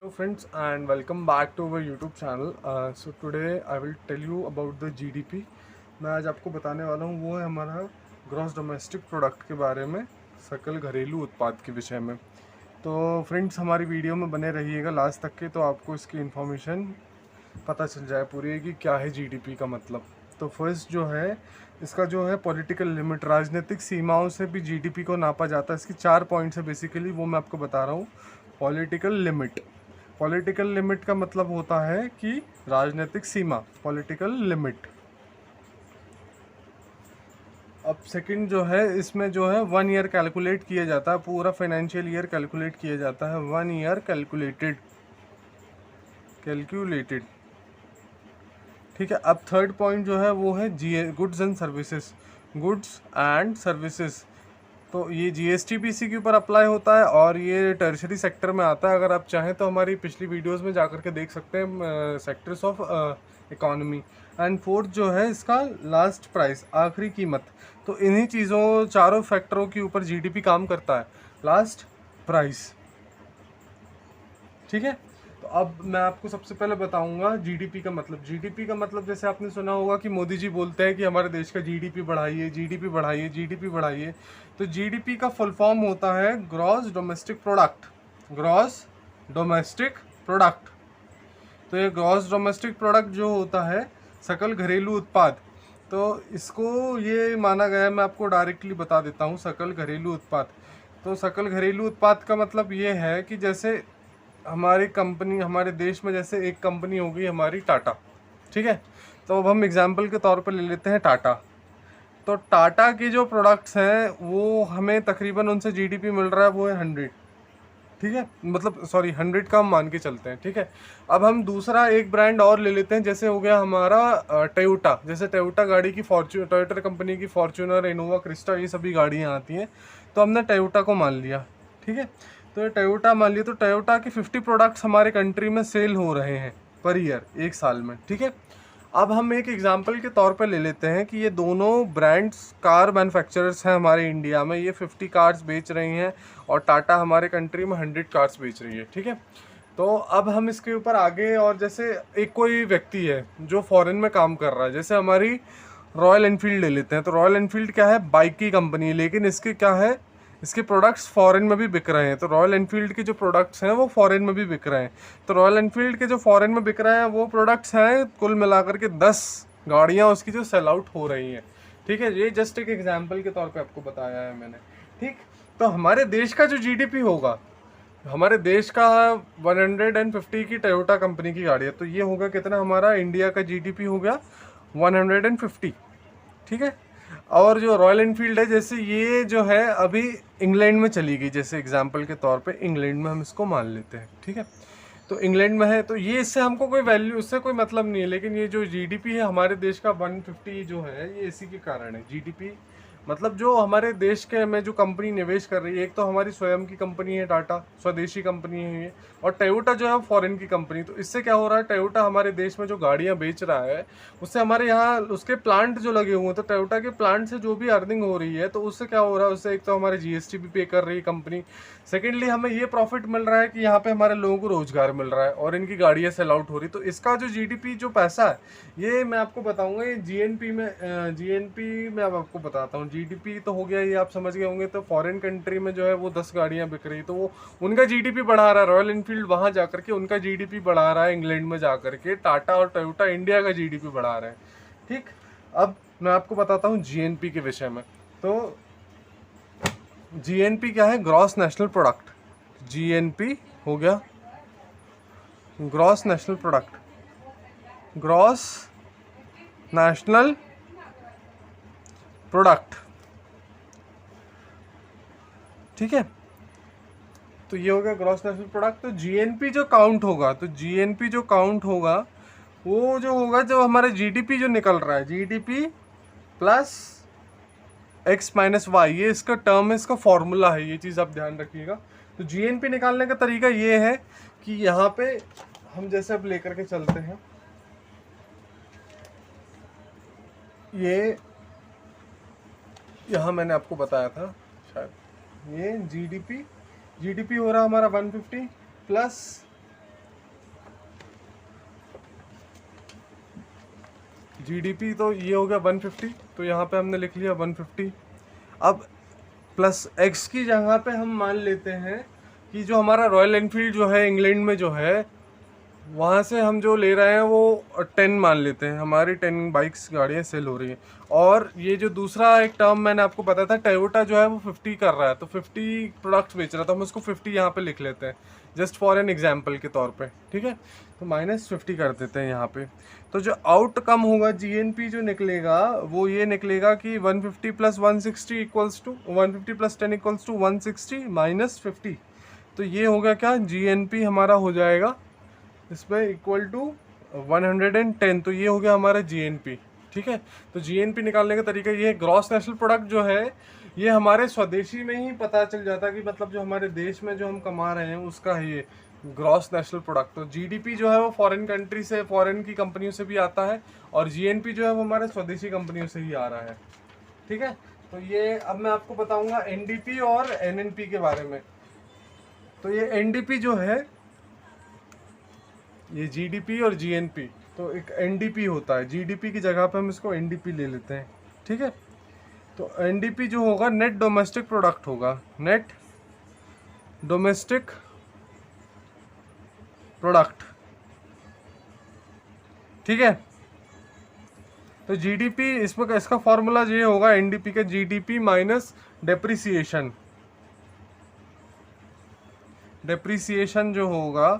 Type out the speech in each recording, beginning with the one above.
Hello friends and welcome back to our YouTube channel. So today I will tell you about the GDP. मैं आज आपको बताने वाला हूँ वो है हमारा ग्रॉस डोमेस्टिक प्रोडक्ट के बारे में, सकल घरेलू उत्पाद के विषय में। तो फ्रेंड्स हमारी वीडियो में बने रहिएगा लास्ट तक के, तो आपको इसकी इन्फॉर्मेशन पता चल जाए पूरी कि क्या है जीडीपी का मतलब। तो फर्स्ट जो है इसका जो है पॉलिटिकल लिमिट, राजनीतिक सीमाओं से भी जीडीपी को नापा जाता है। इसकी 4 पॉइंट्स है बेसिकली, वो मैं आपको बता रहा हूँ। पॉलिटिकल लिमिट, पॉलिटिकल लिमिट का मतलब होता है कि राजनीतिक सीमा, पॉलिटिकल लिमिट। अब सेकंड जो है इसमें जो है 1 ईयर कैलकुलेट किया जाता है, पूरा फाइनेंशियल ईयर कैलकुलेट किया जाता है, 1 ईयर कैलकुलेटेड ठीक है। अब थर्ड पॉइंट जो है वो है goods and services, goods and services. तो ये जीएसटी भी इसी के ऊपर अप्लाई होता है और ये टर्शरी सेक्टर में आता है। अगर आप चाहें तो हमारी पिछली वीडियोस में जाकर के देख सकते हैं sectors of economy. And fourth जो है इसका लास्ट प्राइस, आखिरी कीमत। तो इन्हीं चीज़ों, चारों फैक्टरों के ऊपर जीडीपी काम करता है, लास्ट प्राइस। ठीक है। तो अब मैं आपको सबसे पहले बताऊंगा जीडीपी का मतलब। जीडीपी का मतलब जैसे आपने सुना होगा कि मोदी जी बोलते हैं कि हमारे देश का जीडीपी बढ़ाइए, जीडीपी बढ़ाइए, जीडीपी बढ़ाइए। तो जीडीपी का फुल फॉर्म होता है gross domestic product, gross domestic product. तो ये ग्रॉस डोमेस्टिक प्रोडक्ट जो होता है सकल घरेलू उत्पाद, तो इसको ये माना गया है, मैं आपको डायरेक्टली बता देता हूँ। सकल घरेलू उत्पाद, तो सकल घरेलू उत्पाद का मतलब ये है कि जैसे हमारी कंपनी, हमारे देश में जैसे एक कंपनी हो गई हमारी टाटा, ठीक है। तो अब हम एग्जांपल के तौर पर ले लेते हैं टाटा। तो टाटा के जो प्रोडक्ट्स हैं वो हमें तकरीबन उनसे जीडीपी मिल रहा है वो है 100, ठीक है। मतलब सॉरी 100 का हम मान के चलते हैं, ठीक है। अब हम दूसरा एक ब्रांड और ले लेते हैं, जैसे हो गया हमारा टोयोटा। जैसे टोयोटा गाड़ी की टोयोटा कंपनी की फॉर्च्यूनर, इनोवा, क्रिस्टा, ये सभी गाड़ियाँ आती हैं। तो हमने टोयोटा को मान लिया, ठीक है। तो ये टोयोटा मान लिया, तो टोयोटा के 50 प्रोडक्ट्स हमारे कंट्री में सेल हो रहे हैं पर ईयर, एक साल में, ठीक है। अब हम एक एग्जांपल के तौर पे ले लेते हैं कि ये दोनों ब्रांड्स कार मैन्युफैक्चरर्स हैं हमारे इंडिया में, ये 50 कार्स बेच रही हैं और टाटा हमारे कंट्री में 100 कार्स बेच रही है, ठीक है। तो अब हम इसके ऊपर आगे, और जैसे एक कोई व्यक्ति है जो फॉरेन में काम कर रहा है, जैसे हमारी रॉयल एनफील्ड ले लेते हैं। तो रॉयल एनफील्ड क्या है, बाइक की कंपनी है, लेकिन इसके क्या है, इसके प्रोडक्ट्स फॉरेन में भी बिक रहे हैं। तो रॉयल एनफील्ड के जो प्रोडक्ट्स हैं वो फॉरेन में भी बिक रहे हैं। तो रॉयल एनफील्ड के जो फॉरेन में बिक रहे हैं वो प्रोडक्ट्स हैं कुल मिलाकर के 10 गाड़ियाँ उसकी जो सेल आउट हो रही हैं, ठीक है। ये जस्ट एक एग्जाम्पल के तौर पे आपको बताया है मैंने, ठीक। तो हमारे देश का जो जीडीपी होगा, हमारे देश का 150 की टोयोटा कंपनी की गाड़ी है, तो ये होगा कितना, हमारा इंडिया का जीडीपी हो गया 150, ठीक है। और जो रॉयल एनफील्ड है, जैसे ये जो है अभी इंग्लैंड में चली गई, जैसे एग्जांपल के तौर पे इंग्लैंड में हम इसको मान लेते हैं, ठीक है। तो इंग्लैंड में है, तो ये इससे हमको कोई वैल्यू, उससे कोई मतलब नहीं है, लेकिन ये जो जीडीपी है हमारे देश का 150 जो है, ये इसी के कारण है। जीडीपी मतलब जो हमारे देश के में जो कंपनी निवेश कर रही है, एक तो हमारी स्वयं की कंपनी है टाटा, स्वदेशी कंपनी है ये, और टोयोटा जो है फॉरेन की कंपनी। तो इससे क्या हो रहा है, टोयोटा हमारे देश में जो गाड़ियां बेच रहा है उससे हमारे यहाँ उसके प्लांट जो लगे हुए हैं, तो टोयोटा के प्लांट से जो भी अर्निंग हो रही है, तो उससे क्या हो रहा है, उससे एक तो हमारे जीएसटी भी पे कर रही है कंपनी। सेकेंडली हमें ये प्रॉफिट मिल रहा है कि यहाँ पे हमारे लोगों को रोजगार मिल रहा है और इनकी गाड़ियाँ सेल आउट हो रही। तो इसका जो जीडीपी जो पैसा है, ये मैं आपको बताऊंगा, ये जीएनपी में अब आपको बताता हूँ। जीडीपी तो हो गया, ये आप समझ गए होंगे। तो फॉरेन कंट्री में जो है वो 10 गाड़ियाँ बिक रही, तो वो उनका जीडीपी बढ़ा रहा है। रॉयल एनफील्ड वहाँ जाकर के उनका जीडीपी बढ़ा रहा है, इंग्लैंड में जाकर के टाटा और टोयोटा इंडिया का जीडीपी बढ़ा रहे हैं, ठीक। अब मैं आपको बताता हूँ जीएनपी के विषय में। तो जीएनपी क्या है, ग्रॉस नेशनल प्रोडक्ट। जीएनपी हो गया gross national product, gross national product, ठीक है। तो ये हो गया ग्रॉस नेशनल प्रोडक्ट। तो जीएनपी जो काउंट होगा, तो जीएनपी जो काउंट होगा वो जो होगा, जो हमारे जीडीपी जो निकल रहा है, GDP plus X minus Y, ये इसका टर्म है, इसका फॉर्मूला है, ये चीज़ आप ध्यान रखिएगा। तो जीएनपी निकालने का तरीका ये है कि यहाँ पे हम जैसे अब लेकर के चलते हैं, ये यहाँ मैंने आपको बताया था शायद, ये जीडीपी हो रहा है हमारा 150 प्लस जीडीपी तो ये हो गया 150, तो यहाँ पे हमने लिख लिया 150। अब प्लस एक्स की जगह पे हम मान लेते हैं कि जो हमारा रॉयल एनफील्ड जो है इंग्लैंड में जो है, वहाँ से हम जो ले रहे हैं वो 10 मान लेते हैं, हमारी 10 बाइक्स गाड़ियाँ सेल हो रही हैं। और ये जो दूसरा एक टर्म मैंने आपको बताया था, टोयोटा जो है वो 50 कर रहा है, तो 50 प्रोडक्ट्स बेच रहा था, हम उसको 50 यहाँ पे लिख लेते हैं जस्ट फॉर एन एग्जाम्पल के तौर पे, ठीक है। तो -50 कर देते हैं यहाँ पे। तो जो आउटकम होगा जीएनपी जो निकलेगा वो ये निकलेगा कि 150 + 160 इक्वल्स टू 150 + 10 इक्वल्स टू 160 - 50। तो ये होगा क्या, जीएनपी हमारा हो जाएगा इसमें इक्वल टू 110। तो ये हो गया हमारा जीएनपी, ठीक है। तो जीएनपी निकालने का तरीका ये है, ग्रॉस नेशनल प्रोडक्ट जो है ये हमारे स्वदेशी में ही पता चल जाता है कि मतलब जो हमारे देश में जो हम कमा रहे हैं उसका है ये ग्रॉस नेशनल प्रोडक्ट। तो जीडीपी जो है वो फॉरेन कंट्री से, फॉरेन की कंपनियों से भी आता है, और जीएनपी जो है वो हमारे स्वदेशी कंपनियों से ही आ रहा है, ठीक है। तो ये अब मैं आपको बताऊंगा एनडीपी और एनएनपी के बारे में। तो ये एनडीपी जो है, ये जीडीपी और जीएनपी, तो एक एनडीपी होता है, जीडीपी की जगह पे हम इसको एनडीपी ले लेते हैं, ठीक है। तो एनडीपी जो होगा नेट डोमेस्टिक प्रोडक्ट होगा, नेट डोमेस्टिक प्रोडक्ट, ठीक है। तो जीडीपी इसमें इसका फॉर्मूला ये होगा एनडीपी का, जीडीपी माइनस डेप्रिसिएशन। डेप्रिसिएशन जो होगा,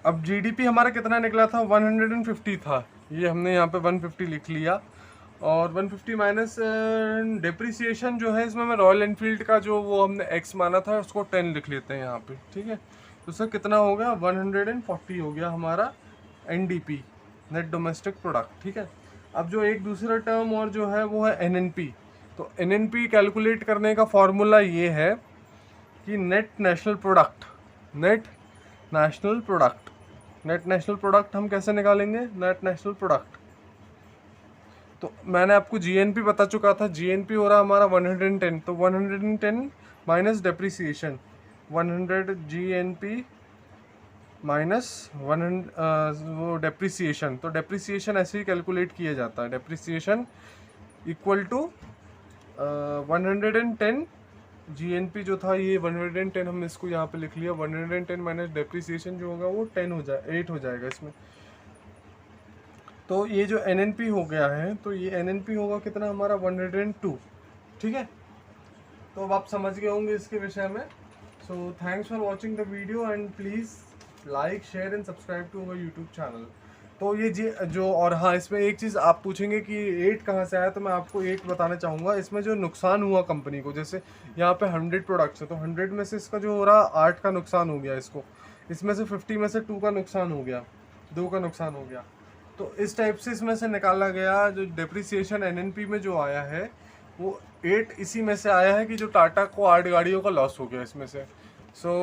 अब जीडीपी हमारा कितना निकला था, 150 था, ये हमने यहाँ पे 150 लिख लिया, और 150 माइनस डेप्रिसिएशन जो है, इसमें मैं रॉयल एनफील्ड का जो वो हमने एक्स माना था उसको 10 लिख लेते हैं यहाँ पे, ठीक है। तो सर कितना हो गया, 140 हो गया हमारा एनडीपी, नेट डोमेस्टिक प्रोडक्ट, ठीक है। अब जो एक दूसरा टर्म और जो है वो है एनएनपी। तो एनएनपी कैलकुलेट करने का फॉर्मूला ये है कि net national product, net national product, net national product हम कैसे निकालेंगे, नेट नेशनल प्रोडक्ट। तो मैंने आपको जीएनपी बता चुका था, जीएनपी हो रहा हमारा 110, तो 110 माइनस डेप्रिसिएशन, 100 जीएनपी माइनस 100 वो डेप्रिसिएशन। तो डेप्रिसिएशन ऐसे ही कैलकुलेट किया जाता है, डेप्रिसिएशन इक्वल टू 110 जीएनपी जो था ये 110, हम इसको यहाँ पे लिख लिया, 110 माइनस डेप्रिसिएशन जो होगा वो 10 हो जाए 8 हो जाएगा इसमें। तो ये जो एनएनपी हो गया है, तो ये एनएनपी होगा कितना हमारा 102, ठीक है। तो अब आप समझ गए होंगे इसके विषय में। So thanks for watching the video and please like share and subscribe to our YouTube channel. तो ये जी जो, और हाँ इसमें एक चीज़ आप पूछेंगे कि 8 कहाँ से आया, तो मैं आपको 8 बताना चाहूँगा। इसमें जो नुकसान हुआ कंपनी को, जैसे यहाँ पे 100 प्रोडक्ट्स है, तो 100 में से इसका जो हो रहा 8 का नुकसान हो गया इसको, इसमें से 50 में से 2 का नुकसान हो गया, 2 का नुकसान हो गया। तो इस टाइप से इसमें से निकाला गया। जो डेप्रिसिएशन एनएनपी में जो आया है वो 8 इसी में से आया है कि जो टाटा को 8 गाड़ियों का लॉस हो गया इसमें से। सो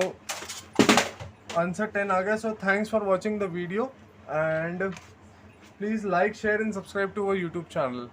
आंसर 10 आ गया। So thanks for watching the video and please like share and subscribe to our YouTube channel.